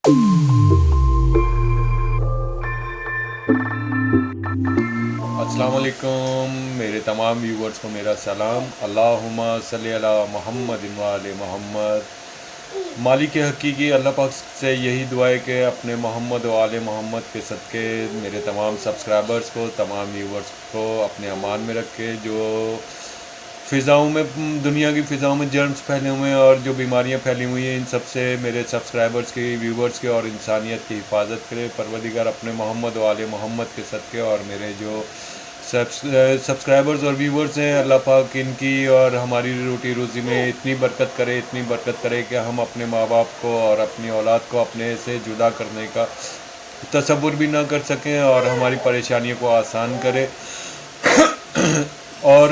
السلام علیکم میرے تمام ویورز کو میرا سلام۔ اللہم صلی علی محمد و آل محمد۔ مالک حقیقی اللہ پاک سے یہی دعا ہے کہ اپنے محمد و آل محمد کے صدقے میرے تمام سبسکرائبرز کو، تمام ویورز کو اپنے امان میں رکھے۔ جو فضاؤں میں، دنیا کی فضاؤں میں جرمز پھیلے ہوئے ہیں اور جو بیماریاں پھیلی ہوئی ہیں، ان سب سے میرے سبسکرائبرز کی، ویورز کے اور انسانیت کی حفاظت کرے پروردگار اپنے محمد و آل محمد کے صدقے۔ اور میرے جو سبسکرائبرز اور ویورز ہیں، اللہ پاک ان کی اور ہماری روٹی روزی میں اتنی برکت کرے، اتنی برکت کرے کہ ہم اپنے ماں باپ کو اور اپنی اولاد کو اپنے سے جدا کرنے کا تصور بھی نہ کر سکیں، اور ہماری پریشانیوں کو آسان کرے، اور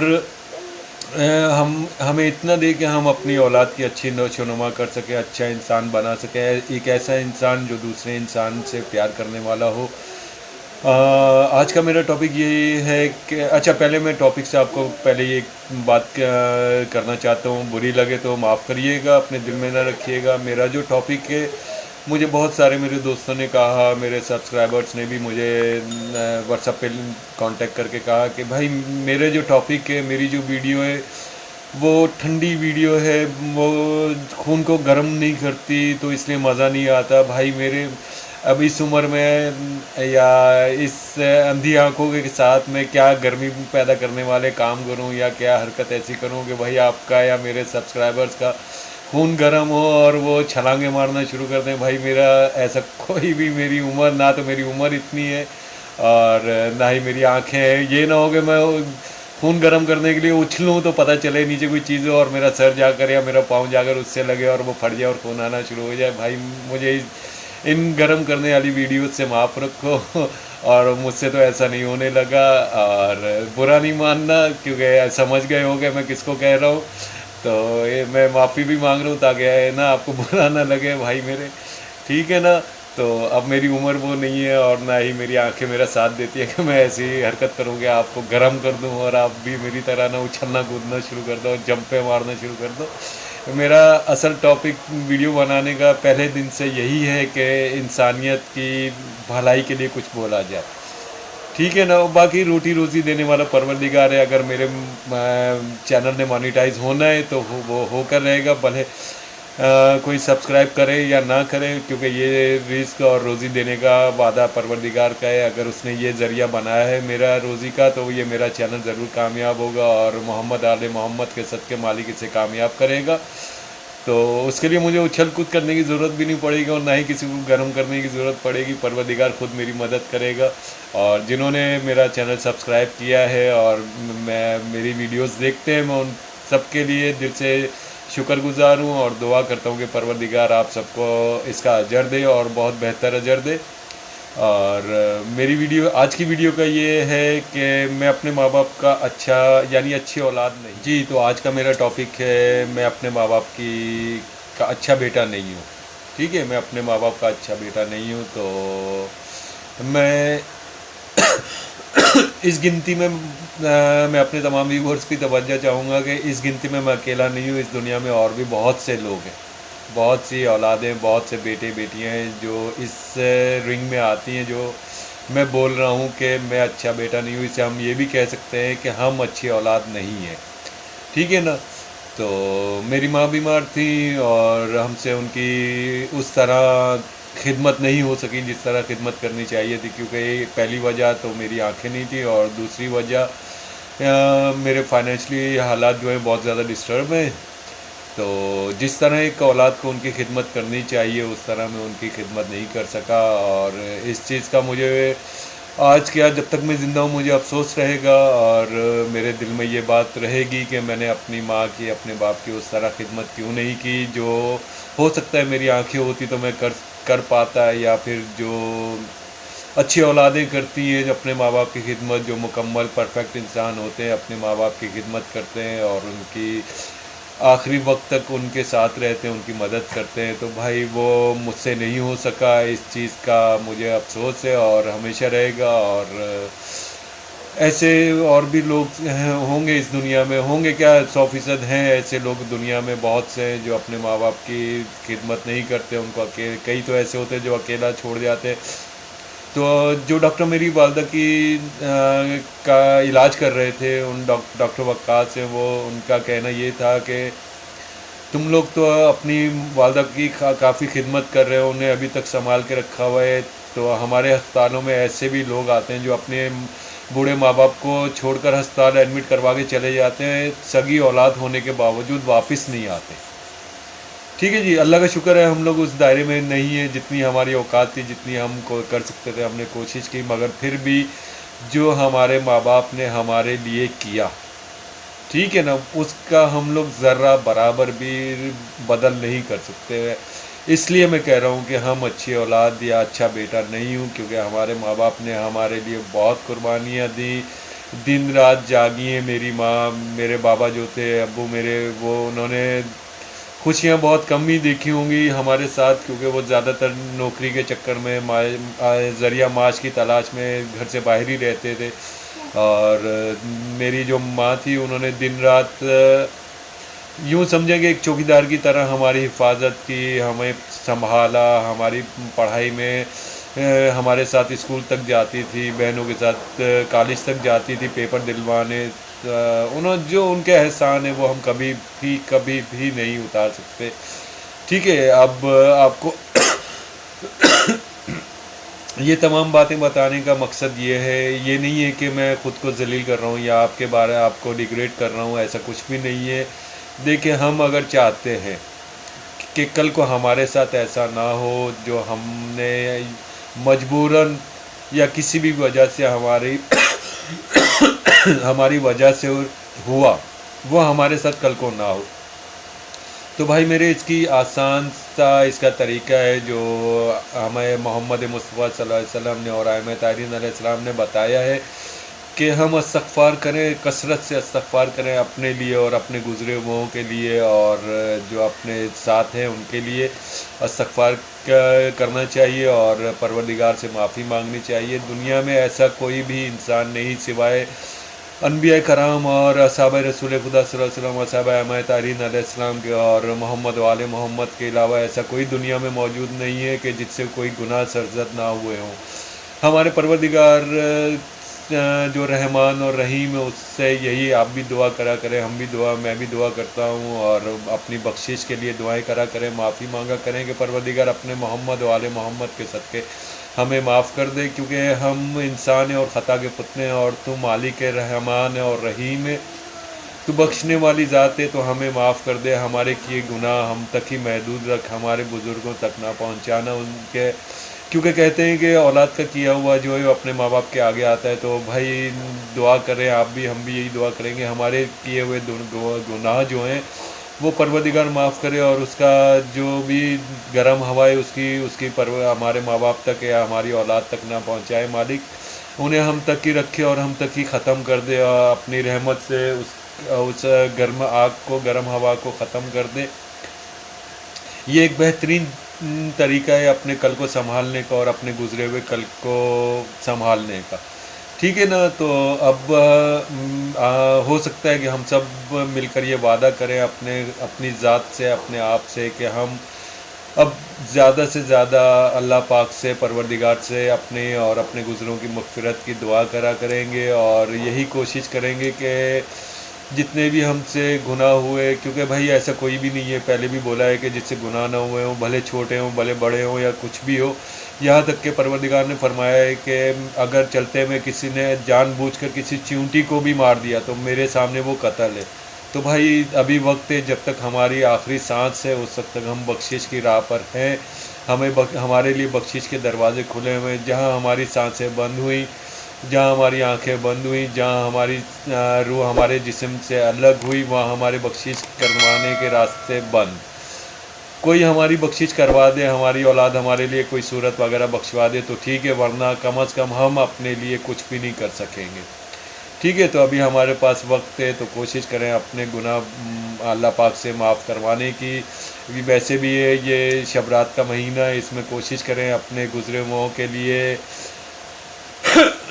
ہمیں اتنا دے کہ ہم اپنی اولاد کی اچھی نشو و نما کر سکیں، اچھا انسان بنا سکیں، ایک ایسا انسان جو دوسرے انسان سے پیار کرنے والا ہو۔ آج کا میرا ٹاپک یہی ہے کہ پہلے میں ٹاپک سے آپ کو پہلے یہ بات کرنا چاہتا ہوں، بری لگے تو معاف کریے گا، اپنے دل میں نہ رکھیے گا۔ میرا جو ٹاپک ہے، مجھے بہت سارے میرے دوستوں نے کہا، میرے سبسکرائبرز نے بھی مجھے واٹس ایپ پہ کانٹیکٹ کر کے کہا کہ بھائی میرے جو ٹاپک ہے، میری جو ویڈیو ہے وہ ٹھنڈی ویڈیو ہے، وہ خون کو گرم نہیں کرتی، تو اس لیے مزہ نہیں آتا۔ بھائی میرے اب اس عمر میں یا اس اندھی آنکھوں کے ساتھ میں کیا گرمی پیدا کرنے والے کام کروں، یا کیا حرکت ایسی کروں کہ بھائی آپ کا یا میرے سبسکرائبرز کا خون گرم ہو اور وہ چھلانگیں مارنا شروع کر دیں۔ بھائی میرا ایسا کوئی بھی، میری عمر نہ تو میری عمر اتنی ہے اور نہ ہی میری آنکھیں ہیں، یہ نہ ہو کہ میں خون گرم کرنے کے لیے اچھلوں تو پتہ چلے نیچے کوئی چیز ہو اور میرا سر جا کر یا میرا پاؤں جا کر اس سے لگے اور وہ پھٹ جائے اور خون آنا شروع ہو جائے۔ بھائی مجھے ان گرم کرنے والی ویڈیوز سے معاف رکھو، اور مجھ سے تو ایسا نہیں ہونے لگا، اور برا نہیں ماننا کیونکہ سمجھ گئے ہو کہ میں کس کو کہہ رہا ہوں، تو یہ میں معافی بھی مانگ رہا ہوں تاکہ نا آپ کو برا نہ لگے بھائی میرے، ٹھیک ہے نا۔ تو اب میری عمر وہ نہیں ہے اور نہ ہی میری آنکھیں میرا ساتھ دیتی ہے کہ میں ایسی حرکت کروں کہ آپ کو گرم کر دوں اور آپ بھی میری طرح نہ اچھلنا کودنا شروع کر دو اور جمپیں مارنا شروع کر دو۔ میرا اصل ٹاپک ویڈیو بنانے کا پہلے دن سے یہی ہے کہ انسانیت کی بھلائی کے لیے کچھ بولا جائے، ٹھیک ہے نا۔ باقی روٹی روزی دینے والا پروردگار ہے، اگر میرے چینل نے مانیٹائز ہونا ہے تو وہ ہو کر رہے گا، بھلے کوئی سبسکرائب کرے یا نہ کرے، کیونکہ یہ رزق اور روزی دینے کا وعدہ پروردگار کا ہے۔ اگر اس نے یہ ذریعہ بنایا ہے میرا روزی کا، تو یہ میرا چینل ضرور کامیاب ہوگا اور محمد آل محمد کے صدقے مالک اسے کامیاب کرے گا۔ تو اس کے لیے مجھے اچھل کود کرنے کی ضرورت بھی نہیں پڑے گی اور نہ ہی کسی کو گرم کرنے کی ضرورت پڑے گی، پروردگار خود میری مدد کرے گا۔ اور جنہوں نے میرا چینل سبسکرائب کیا ہے اور میری ویڈیوز دیکھتے ہیں، میں ان سب کے لیے دل سے شکر گزار ہوں اور دعا کرتا ہوں کہ پروردگار آپ سب کو اس کا اجر دے اور بہت بہتر اجر دے۔ اور میری ویڈیو، آج کی ویڈیو کا یہ ہے کہ میں اپنے ماں باپ کا یعنی اچھی اولاد نہیں جی، تو آج کا میرا ٹاپک ہے میں اپنے ماں باپ کا اچھا بیٹا نہیں ہوں، ٹھیک ہے، میں اپنے ماں باپ کا اچھا بیٹا نہیں ہوں۔ تو میں اس گنتی میں اپنے تمام ویورز کی توجہ چاہوں گا کہ اس گنتی میں اکیلا نہیں ہوں، اس دنیا میں اور بھی بہت سے لوگ ہیں، بہت سی اولادیں، بہت سے بیٹے بیٹیاں ہیں جو اس رنگ میں آتی ہیں جو میں بول رہا ہوں کہ میں اچھا بیٹا نہیں ہوں۔ اسے ہم یہ بھی کہہ سکتے ہیں کہ ہم اچھی اولاد نہیں ہیں، ٹھیک ہے نا۔ تو میری ماں بیمار تھی اور ہم سے ان کی اس طرح خدمت نہیں ہو سکی جس طرح خدمت کرنی چاہیے تھی، کیونکہ پہلی وجہ تو میری آنکھیں نہیں تھی اور دوسری وجہ میرے فائنینشلی حالات جو ہیں بہت زیادہ ڈسٹرب ہیں۔ تو جس طرح ایک اولاد کو ان کی خدمت کرنی چاہیے اس طرح میں ان کی خدمت نہیں کر سکا، اور اس چیز کا مجھے آج کیا، جب تک میں زندہ ہوں مجھے افسوس رہے گا اور میرے دل میں یہ بات رہے گی کہ میں نے اپنی ماں کی، اپنے باپ کی اس طرح خدمت کیوں نہیں کی جو ہو سکتا ہے میری آنکھیں ہوتی تو میں کر پاتا، یا پھر جو اچھی اولادیں کرتی ہیں جو اپنے ماں باپ کی خدمت، جو مکمل پرفیکٹ انسان ہوتے ہیں، اپنے ماں باپ کی خدمت کرتے ہیں اور ان کی آخری وقت تک ان کے ساتھ رہتے ہیں، ان کی مدد کرتے ہیں، تو بھائی وہ مجھ سے نہیں ہو سکا۔ اس چیز کا مجھے افسوس ہے اور ہمیشہ رہے گا، اور ایسے اور بھی لوگ ہوں گے اس دنیا میں، ہوں گے کیا 100% ہیں ایسے لوگ دنیا میں، بہت سے ہیں جو اپنے ماں باپ کی خدمت نہیں کرتے، ان کو کئی تو ایسے ہوتے ہیں جو اکیلا چھوڑ جاتے. تو جو ڈاکٹر میری والدہ کی کا علاج کر رہے تھے، ان ڈاکٹر وقاص سے، وہ ان کا کہنا یہ تھا کہ تم لوگ تو اپنی والدہ کی کافی خدمت کر رہے ہو، انہیں ابھی تک سنبھال کے رکھا ہوا ہے. تو ہمارے ہسپتالوں میں ایسے بھی لوگ آتے ہیں جو اپنے بوڑھے ماں باپ کو چھوڑ کر ہسپتال ایڈمٹ کروا کے چلے جاتے ہیں، سگی اولاد ہونے کے باوجود واپس نہیں آتے. ٹھیک ہے جی، اللہ کا شکر ہے ہم لوگ اس دائرے میں نہیں ہیں، جتنی ہماری اوقات تھی، جتنی ہم کو کر سکتے تھے ہم نے کوشش کی، مگر پھر بھی جو ہمارے ماں باپ نے ہمارے لیے کیا، ٹھیک ہے نا، اس کا ہم لوگ ذرہ برابر بھی بدل نہیں کر سکتے. اس لیے میں کہہ رہا ہوں کہ ہم اچھی اولاد یا اچھا بیٹا نہیں ہوں، کیونکہ ہمارے ماں باپ نے ہمارے لیے بہت قربانیاں دیں، دن رات جاگی ہیں. میری ماں، میرے بابا جو تھے، ابو میرے، وہ انہوں نے خوشیاں بہت کم ہی دیکھی ہوں گی ہمارے ساتھ، کیونکہ وہ زیادہ تر نوکری کے چکر میں ذریعہ معاش کی تلاش میں گھر سے باہر ہی رہتے تھے. اور میری جو ماں تھی، انہوں نے دن رات یوں سمجھیں کہ ایک چوکیدار کی طرح ہماری حفاظت کی، ہمیں سنبھالا، ہماری پڑھائی میں ہمارے ساتھ اسکول تک جاتی تھی، بہنوں کے ساتھ کالج تک جاتی تھی پیپر دلوانے. جو ان کے احسان ہیں وہ ہم کبھی بھی نہیں اتار سکتے. ٹھیک ہے، اب آپ کو یہ تمام باتیں بتانے کا مقصد یہ ہے، یہ نہیں ہے کہ میں خود کو ذلیل کر رہا ہوں یا آپ کے بارے آپ کو ڈیگریڈ کر رہا ہوں، ایسا کچھ بھی نہیں ہے. دیکھیں، ہم اگر چاہتے ہیں کہ کل کو ہمارے ساتھ ایسا نہ ہو جو ہم نے مجبوراً یا کسی بھی وجہ سے ہماری وجہ سے ہوا، وہ ہمارے ساتھ کل کو نہ ہو، تو بھائی میرے اس کی آسان سا اس کا طریقہ ہے جو ہمیں محمد مصطفیٰ صلی اللہ علیہ وسلم نے اور ائمہ طاہرین علیہ السلام نے بتایا ہے کہ ہم استغفار کریں، کثرت سے استغفار کریں اپنے لیے اور اپنے گزرے ہوئوں کے لیے، اور جو اپنے ساتھ ہیں ان کے لیے استغفار کرنا چاہیے اور پروردگار سے معافی مانگنی چاہیے. دنیا میں ایسا کوئی بھی انسان نہیں سوائے انبیاء کرام اور اصحابہ رسول خدا صلی اللہ علیہ وسلم، اصحابہ ائمہ طاہرین علیہ السلام کے اور محمد و آل محمد کے علاوہ ایسا کوئی دنیا میں موجود نہیں ہے کہ جس سے کوئی گناہ سرزد نہ ہوئے ہوں. ہمارے پروردگار جو رحمان اور رحیم ہے، اس سے یہی آپ بھی دعا کرا کریں، میں بھی دعا کرتا ہوں، اور اپنی بخشش کے لیے دعائیں کرا کریں، معافی مانگا کریں کہ پروردگار اپنے محمد و آل محمد کے صدقے ہمیں معاف کر دے، کیونکہ ہم انسان ہیں اور خطا کے پتلے ہیں، اور تو مالک رحمان اور رحیم ہے، تو بخشنے والی ذات ہے، تو ہمیں معاف کر دے. ہمارے کیے گناہ ہم تک ہی محدود رکھ، ہمارے بزرگوں تک نہ پہنچانا ان کے، کیونکہ کہتے ہیں کہ اولاد کا کیا ہوا جو ہے وہ اپنے ماں باپ کے آگے آتا ہے. تو بھائی دعا کریں، آپ بھی، ہم بھی یہی دعا کریں گے ہمارے کیے ہوئے گناہ جو ہیں وہ پروردگار معاف کرے، اور اس کا جو بھی گرم ہوا ہے اس کی ہمارے ماں باپ تک یا ہماری اولاد تک نہ پہنچائے. مالک انہیں ہم تک ہی رکھے اور ہم تک ہی ختم کر دے، اور اپنی رحمت سے اس گرم آگ کو، گرم ہوا کو ختم کر دے. یہ ایک بہترین طریقہ ہے اپنے کل کو سنبھالنے کا اور اپنے گزرے ہوئے کل کو سنبھالنے کا. ٹھیک ہے نا، تو اب ہو سکتا ہے کہ ہم سب مل کر یہ وعدہ کریں اپنی ذات سے، اپنے آپ سے، کہ ہم اب زیادہ سے زیادہ اللہ پاک سے، پروردگار سے اپنے اور اپنے گزروں کی مغفرت کی دعا کرا کریں گے، اور یہی کوشش کریں گے کہ جتنے بھی ہم سے گناہ ہوئے، کیونکہ بھائی ایسا کوئی بھی نہیں ہے، پہلے بھی بولا ہے کہ جس سے گناہ نہ ہوئے ہوں، بھلے چھوٹے ہوں بھلے بڑے ہوں یا کچھ بھی ہو. یہاں تک کہ پروردگار نے فرمایا ہے کہ اگر چلتے میں کسی نے جان بوجھ کر کسی چیونٹی کو بھی مار دیا تو میرے سامنے وہ قتل ہے. تو بھائی ابھی وقت ہے، جب تک ہماری آخری سانس ہے اس وقت تک ہم بخشش کی راہ پر ہیں. ہمارے لیے بخشش کے دروازے کھلے ہوئے ہیں. جہاں ہماری سانسیں بند ہوئیں، جہاں ہماری آنکھیں بند ہوئیں، جہاں ہماری روح ہمارے جسم سے الگ ہوئی، وہاں ہمارے بخشش کروانے کے راستے بند. کوئی ہماری بخشش کروا دے، ہماری اولاد ہمارے لیے کوئی صورت وغیرہ بخشوا دے تو ٹھیک ہے، ورنہ کم از کم ہم اپنے لیے کچھ بھی نہیں کر سکیں گے. ٹھیک ہے، تو ابھی ہمارے پاس وقت ہے، تو کوشش کریں اپنے گناہ اللہ پاک سے معاف کروانے کی. ویسے بھی یہ شب رات کا مہینہ ہے، اس میں کوشش کریں اپنے گزرے ہوئوں کے لیے